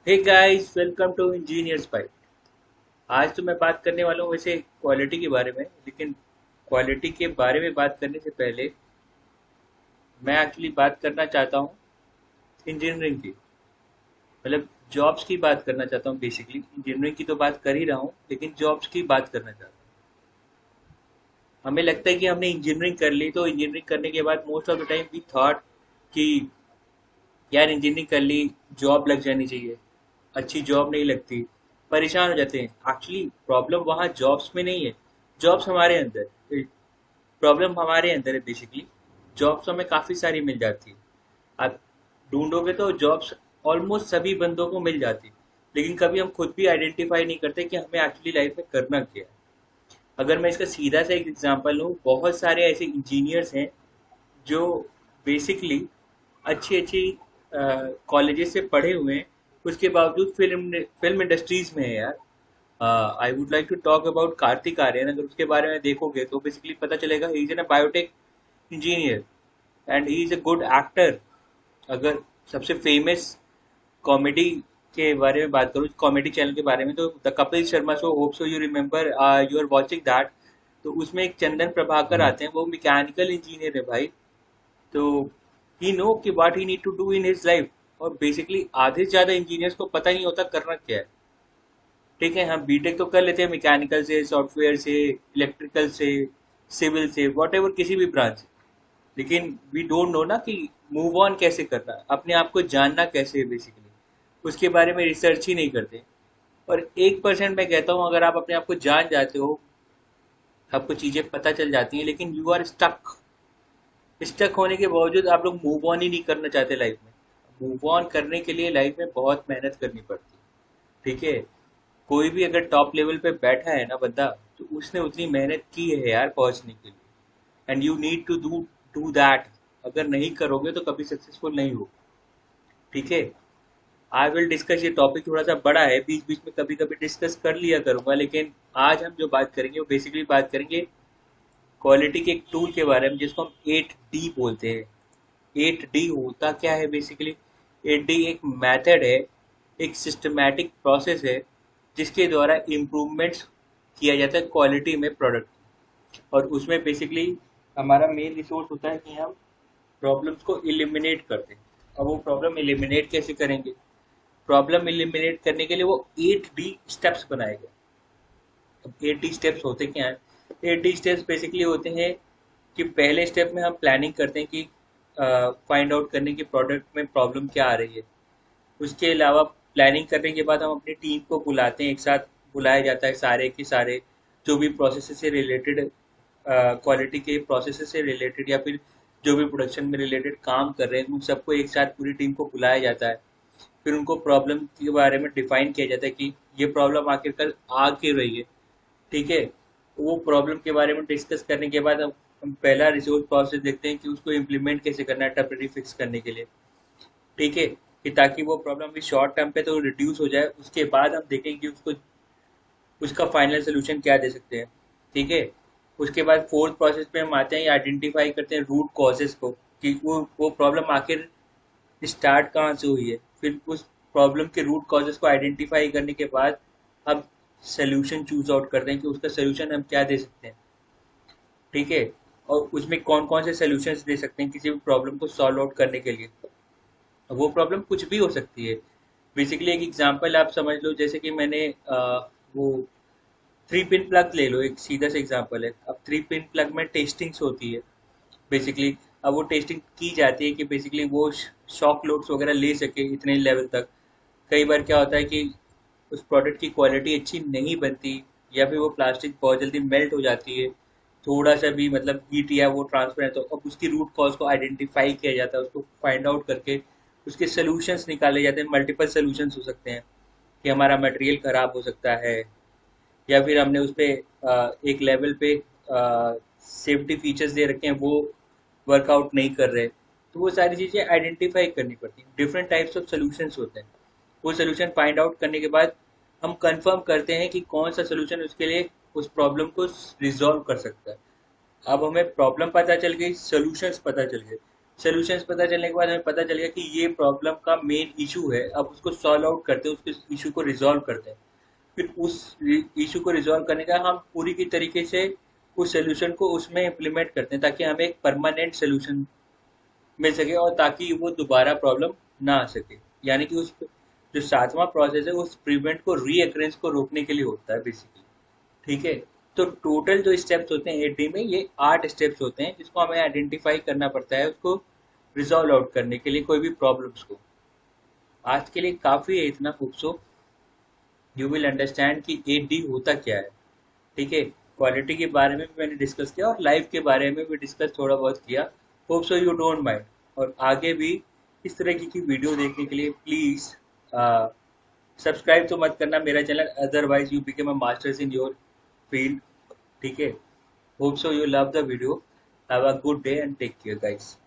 Hey guys, welcome to engineers byte. आज तो मैं बात करने वाला हूँ वैसे क्वालिटी के बारे में, लेकिन क्वालिटी के बारे में बात करने से पहले मैं एक्चुअली बात करना चाहता हूँ इंजीनियरिंग की। मतलब जॉब्स की बात करना चाहता हूँ। बेसिकली इंजीनियरिंग की तो बात कर ही रहा हूँ, लेकिन जॉब्स की बात करना चाहता हूँ। हमें लगता है कि हमने इंजीनियरिंग कर ली, तो इंजीनियरिंग करने के बाद most of the time we thought कि यार इंजीनियरिंग कर ली, जॉब लग जानी चाहिए। अच्छी जॉब नहीं लगती, परेशान हो जाते हैं। एक्चुअली प्रॉब्लम वहाँ जॉब्स में नहीं है, जॉब्स हमारे अंदर। प्रॉब्लम हमारे अंदर है बेसिकली। जॉब्स हमें काफ़ी सारी मिल जाती है। आप ढूंढोगे तो जॉब्स ऑलमोस्ट सभी बंदों को मिल जाती है, लेकिन कभी हम खुद भी आइडेंटिफाई नहीं करते कि हमें एक्चुअली लाइफ में करना क्या है। अगर मैं इसका सीधा सा एक एग्जांपल लूँ, बहुत सारे ऐसे इंजीनियर्स हैं जो बेसिकली अच्छी अच्छी कॉलेजेस से पढ़े हुए हैं, उसके बावजूद फिल्म फिल्म इंडस्ट्रीज में है यार। I would like to talk about Kartik Aaryan. अगर उसके बारे में देखोगे तो बेसिकली पता चलेगा he is an biotech engineer and he is a good actor. अगर सबसे फेमस कॉमेडी के बारे में बात करूँ, कॉमेडी चैनल के बारे में, तो the Kapil Sharma show, hope so you remember, you are watching that. तो उसमें एक चंदन प्रभाकर आते हैं, वो मैकेनिकल इंजीनियर है भाई। तो ही नो कि what he need to do in his life. और बेसिकली आधे से ज्यादा इंजीनियर्स को पता ही नहीं होता करना क्या है। ठीक है, हम बीटेक तो कर लेते हैं मैकेनिकल से, सॉफ्टवेयर से, इलेक्ट्रिकल से, सिविल से, वॉट एवर, किसी भी ब्रांच से। लेकिन वी डोंट नो ना कि मूव ऑन कैसे करना, अपने आप को जानना कैसे है बेसिकली। उसके बारे में रिसर्च ही नहीं करते। और 1% मैं कहता हूँ, अगर आप अपने आप को जान जाते हो, आपको चीजें पता चल जाती हैं, लेकिन यू आर स्टक। स्टक होने के बावजूद आप लोग मूव ऑन ही नहीं करना चाहते लाइफ में। मूव ऑन करने के लिए लाइफ में बहुत मेहनत करनी पड़ती है। ठीक है, कोई भी अगर टॉप लेवल पे बैठा है ना बंदा, तो उसने उतनी मेहनत की है यार पहुंचने के लिए। And you need to do do that. अगर नहीं करोगे तो कभी सक्सेसफुल नहीं हो। ठीक है, आई विल डिस्कस। ये टॉपिक थोड़ा सा बड़ा है, बीच बीच में कभी कभी डिस्कस कर लिया करूंगा, लेकिन आज हम जो बात करेंगे वो बेसिकली बात करेंगे क्वालिटी के एक टूल के बारे में, जिसको हम 8D बोलते हैं। 8D होता क्या है बेसिकली? 8D एक मेथड है, एक सिस्टमैटिक प्रोसेस है, जिसके द्वारा इम्प्रूवमेंट्स किया जाता है क्वालिटी में प्रोडक्ट। और उसमें बेसिकली हमारा मेन रिसोर्स होता है कि हम प्रॉब्लम्स को इलिमिनेट करते हैं। अब वो प्रॉब्लम इलिमिनेट कैसे करेंगे? प्रॉब्लम इलिमिनेट करने के लिए वो 8D स्टेप्स बनाएगा। अब 8D स्टेप्स होते क्या हैं? 8D स्टेप्स बेसिकली होते हैं कि पहले स्टेप में हम प्लानिंग करते हैं कि फाइंड आउट करने की प्रोडक्ट में प्रॉब्लम क्या आ रही है। उसके अलावा प्लानिंग करने के बाद हम अपनी टीम को बुलाते हैं, एक साथ बुलाया जाता है सारे के सारे जो भी प्रोसेस से रिलेटेड, क्वालिटी के प्रोसेस से रिलेटेड, या फिर जो भी प्रोडक्शन में रिलेटेड काम कर रहे हैं, उन सबको एक साथ पूरी टीम को बुलाया जाता है। फिर उनको प्रॉब्लम के बारे में डिफाइन किया जाता है कि ये प्रॉब्लम आखिरकार आ क्यों रही है। ठीक है, वो प्रॉब्लम के बारे में डिस्कस करने के बाद हम पहला रिसोर्स प्रोसेस देखते हैं कि उसको इम्प्लीमेंट कैसे करना है टेम्परेरी फिक्स करने के लिए। ठीक है, कि ताकि वो प्रॉब्लम भी शॉर्ट टर्म पे तो रिड्यूस हो जाए। उसके बाद हम देखेंगे कि उसको उसका फाइनल सोल्यूशन क्या दे सकते हैं। ठीक है, उसके बाद फोर्थ प्रोसेस पे हम आते हैं, आइडेंटिफाई करते हैं रूट कॉजेस को, कि वो प्रॉब्लम आखिर स्टार्ट कहाँ से हुई है। फिर उस प्रॉब्लम के रूट कॉजेस को आइडेंटिफाई करने के बाद हम सोल्यूशन चूज आउट करते हैं कि उसका सोल्यूशन हम क्या दे सकते हैं। ठीक है, और उसमें कौन कौन से सोल्यूशंस दे सकते हैं किसी भी प्रॉब्लम को सॉल्व आउट करने के लिए। वो प्रॉब्लम कुछ भी हो सकती है। बेसिकली एक एग्जांपल आप समझ लो, जैसे कि मैंने वो 3 पिन प्लग ले लो, एक सीधा सा एग्जांपल है। अब 3 पिन प्लग में टेस्टिंग्स होती है बेसिकली। अब वो टेस्टिंग की जाती है कि बेसिकली वो शॉक लोड्स वगैरह ले सके इतने लेवल तक। कई बार क्या होता है कि उस प्रोडक्ट की क्वालिटी अच्छी नहीं बनती, या फिर वो प्लास्टिक बहुत जल्दी मेल्ट हो जाती है, थोड़ा सा भी मतलब हीट या वो ट्रांसफर है। तो अब उसकी रूट कॉज को आइडेंटिफाई किया जाता है, उसको फाइंड आउट करके उसके सोल्यूशंस निकाले जाते हैं। मल्टीपल सोल्यूशंस हो सकते हैं कि हमारा मटेरियल खराब हो सकता है, या फिर हमने उस पे एक लेवल पे सेफ्टी फीचर्स दे रखे हैं, वो वर्कआउट नहीं कर रहे। तो वो सारी चीज़ें आइडेंटिफाई करनी पड़ती हैं। डिफरेंट टाइप्स ऑफ सोल्यूशंस होते हैं। वो सोल्यूशन फाइंड आउट करने के बाद हम कंफर्म करते हैं कि कौन सा सोल्यूशन उसके लिए उस प्रॉब्लम को रिजॉल्व कर सकता है। अब हमें प्रॉब्लम पता चल गई, सोल्यूशंस पता चल गए। सोल्यूशंस पता चलने के बाद हमें पता चल गया कि ये प्रॉब्लम का मेन इशू है, अब उसको सॉल्व आउट करते हैं, उसके इशू को रिजॉल्व करते हैं। फिर उस इशू को रिजॉल्व करने का हम पूरी की तरीके से उस सोल्यूशन को उसमें इम्प्लीमेंट करते हैं, ताकि हमें एक परमानेंट सोल्यूशन मिल सके और ताकि वो दोबारा प्रॉब्लम ना आ सके। यानी कि उस जो सातवां प्रोसेस है उस प्रिवेंट को रीअकरेंस को रोकने के लिए होता है बेसिकली। ठीक है। तो टोटल जो स्टेप्स होते हैं एडी में, ये 8 स्टेप्स होते हैं जिसको हमें आइडेंटिफाई करना पड़ता है उसको रिजॉल्व आउट करने के लिए कोई भी प्रॉब्लम्स को। आज के लिए काफी है इतना। Hope so you will understand कि एडी होता क्या है। ठीक है। क्वालिटी के बारे में भी मैंने डिस्कस किया और लाइफ के बारे में भी डिस्कस थोड़ा बहुत किया। Hope so you don't mind. और आगे भी इस तरह की वीडियो देखने के लिए प्लीज सब्सक्राइब तो मत करना मेरा channel, otherwise you become a masters in your field. ठीक है। Hope so you love the video. Have a good day and take care guys.